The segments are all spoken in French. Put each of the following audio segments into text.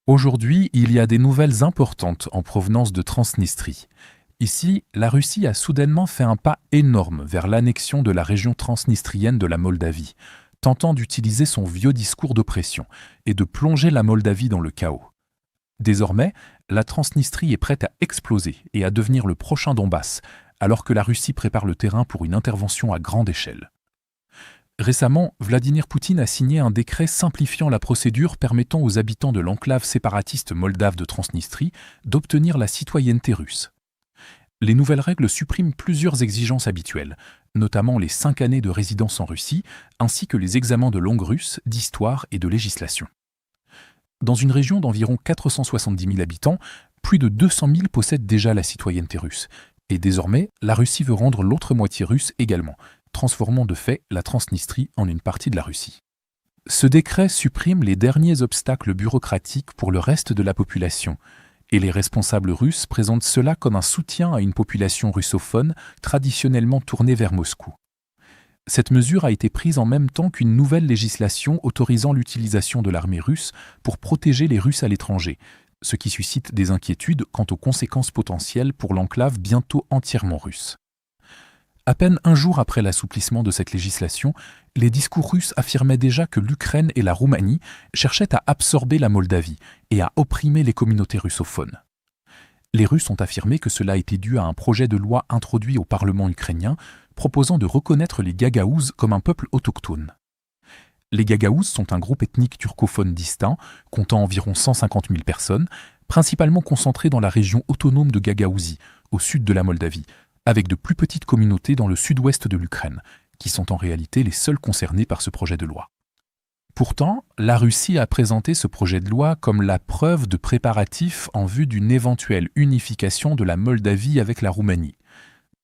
Aujourd'hui, il y a des nouvelles importantes en provenance de Transnistrie. Ici, la Russie a soudainement fait un pas énorme vers l'annexion de la région transnistrienne de la Moldavie, tentant d'utiliser son vieux discours d'oppression et de plonger la Moldavie dans le chaos. Désormais, la Transnistrie est prête à exploser et à devenir le prochain Donbass, alors que la Russie prépare le terrain pour une intervention à grande échelle. Récemment, Vladimir Poutine a signé un décret simplifiant la procédure permettant aux habitants de l'enclave séparatiste moldave de Transnistrie d'obtenir la citoyenneté russe. Les nouvelles règles suppriment plusieurs exigences habituelles, notamment les 5 années de résidence en Russie, ainsi que les examens de langue russe, d'histoire et de législation. Dans une région d'environ 470 000 habitants, plus de 200 000 possèdent déjà la citoyenneté russe. Et désormais, la Russie veut rendre l'autre moitié russe également, transformant de fait la Transnistrie en une partie de la Russie. Ce décret supprime les derniers obstacles bureaucratiques pour le reste de la population, et les responsables russes présentent cela comme un soutien à une population russophone traditionnellement tournée vers Moscou. Cette mesure a été prise en même temps qu'une nouvelle législation autorisant l'utilisation de l'armée russe pour protéger les Russes à l'étranger, ce qui suscite des inquiétudes quant aux conséquences potentielles pour l'enclave bientôt entièrement russe. À peine un jour après l'assouplissement de cette législation, les discours russes affirmaient déjà que l'Ukraine et la Roumanie cherchaient à absorber la Moldavie et à opprimer les communautés russophones. Les Russes ont affirmé que cela était dû à un projet de loi introduit au Parlement ukrainien proposant de reconnaître les Gagaouzes comme un peuple autochtone. Les Gagaouzes sont un groupe ethnique turcophone distinct, comptant environ 150 000 personnes, principalement concentrées dans la région autonome de Gagaouzie, au sud de la Moldavie, avec de plus petites communautés dans le sud-ouest de l'Ukraine, qui sont en réalité les seules concernées par ce projet de loi. Pourtant, la Russie a présenté ce projet de loi comme la preuve de préparatifs en vue d'une éventuelle unification de la Moldavie avec la Roumanie.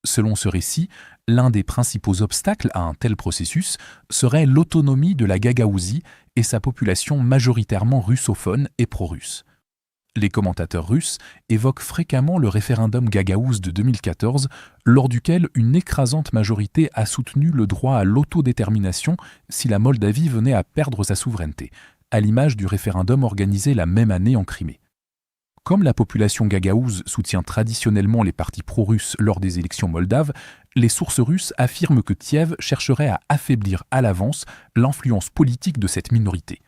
Selon ce récit, l'un des principaux obstacles à un tel processus serait l'autonomie de la Gagaouzie et sa population majoritairement russophone et pro-russe. Les commentateurs russes évoquent fréquemment le référendum gagaouze de 2014, lors duquel une écrasante majorité a soutenu le droit à l'autodétermination si la Moldavie venait à perdre sa souveraineté, à l'image du référendum organisé la même année en Crimée. Comme la population gagaouze soutient traditionnellement les partis pro-russes lors des élections moldaves, les sources russes affirment que Kiev chercherait à affaiblir à l'avance l'influence politique de cette minorité.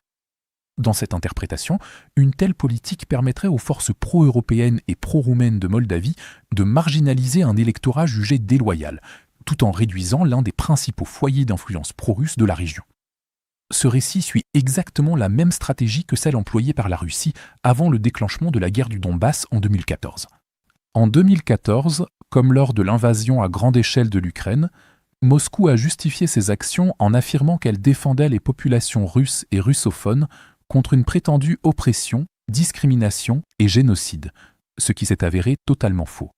Dans cette interprétation, une telle politique permettrait aux forces pro-européennes et pro-roumaines de Moldavie de marginaliser un électorat jugé déloyal, tout en réduisant l'un des principaux foyers d'influence pro-russe de la région. Ce récit suit exactement la même stratégie que celle employée par la Russie avant le déclenchement de la guerre du Donbass en 2014. En 2014, comme lors de l'invasion à grande échelle de l'Ukraine, Moscou a justifié ses actions en affirmant qu'elle défendait les populations russes et russophones contre une prétendue oppression, discrimination et génocide, ce qui s'est avéré totalement faux.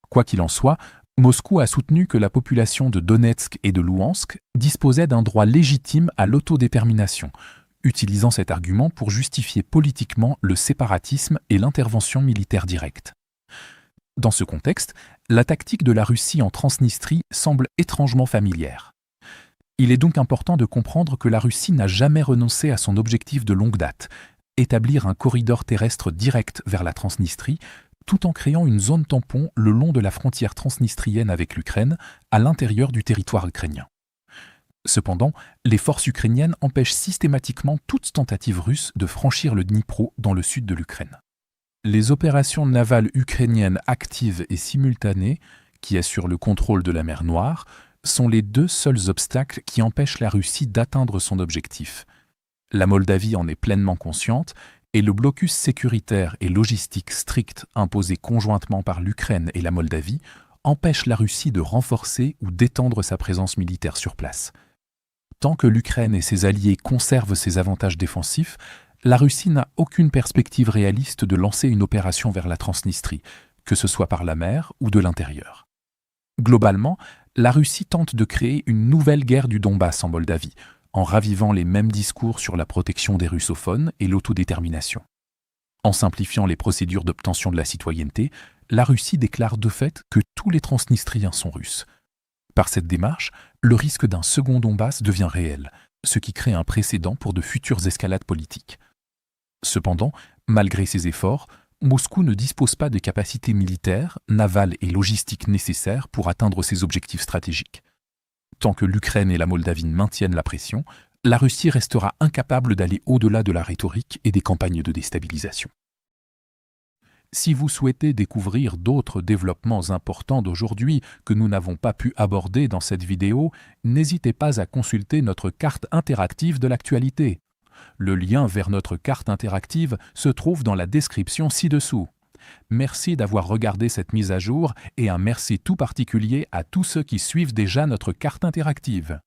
Quoi qu'il en soit, Moscou a soutenu que la population de Donetsk et de Louhansk disposait d'un droit légitime à l'autodétermination, utilisant cet argument pour justifier politiquement le séparatisme et l'intervention militaire directe. Dans ce contexte, la tactique de la Russie en Transnistrie semble étrangement familière. Il est donc important de comprendre que la Russie n'a jamais renoncé à son objectif de longue date, établir un corridor terrestre direct vers la Transnistrie, tout en créant une zone tampon le long de la frontière transnistrienne avec l'Ukraine, à l'intérieur du territoire ukrainien. Cependant, les forces ukrainiennes empêchent systématiquement toute tentative russe de franchir le Dnipro dans le sud de l'Ukraine. Les opérations navales ukrainiennes actives et simultanées, qui assurent le contrôle de la mer Noire, sont les deux seuls obstacles qui empêchent la Russie d'atteindre son objectif. La Moldavie en est pleinement consciente et le blocus sécuritaire et logistique strict imposé conjointement par l'Ukraine et la Moldavie empêche la Russie de renforcer ou d'étendre sa présence militaire sur place. Tant que l'Ukraine et ses alliés conservent ses avantages défensifs, la Russie n'a aucune perspective réaliste de lancer une opération vers la Transnistrie, que ce soit par la mer ou de l'intérieur. Globalement, la Russie tente de créer une nouvelle guerre du Donbass en Moldavie, en ravivant les mêmes discours sur la protection des russophones et l'autodétermination. En simplifiant les procédures d'obtention de la citoyenneté, la Russie déclare de fait que tous les Transnistriens sont russes. Par cette démarche, le risque d'un second Donbass devient réel, ce qui crée un précédent pour de futures escalades politiques. Cependant, malgré ces efforts, Moscou ne dispose pas des capacités militaires, navales et logistiques nécessaires pour atteindre ses objectifs stratégiques. Tant que l'Ukraine et la Moldavie maintiennent la pression, la Russie restera incapable d'aller au-delà de la rhétorique et des campagnes de déstabilisation. Si vous souhaitez découvrir d'autres développements importants d'aujourd'hui que nous n'avons pas pu aborder dans cette vidéo, n'hésitez pas à consulter notre carte interactive de l'actualité. Le lien vers notre carte interactive se trouve dans la description ci-dessous. Merci d'avoir regardé cette mise à jour et un merci tout particulier à tous ceux qui suivent déjà notre carte interactive.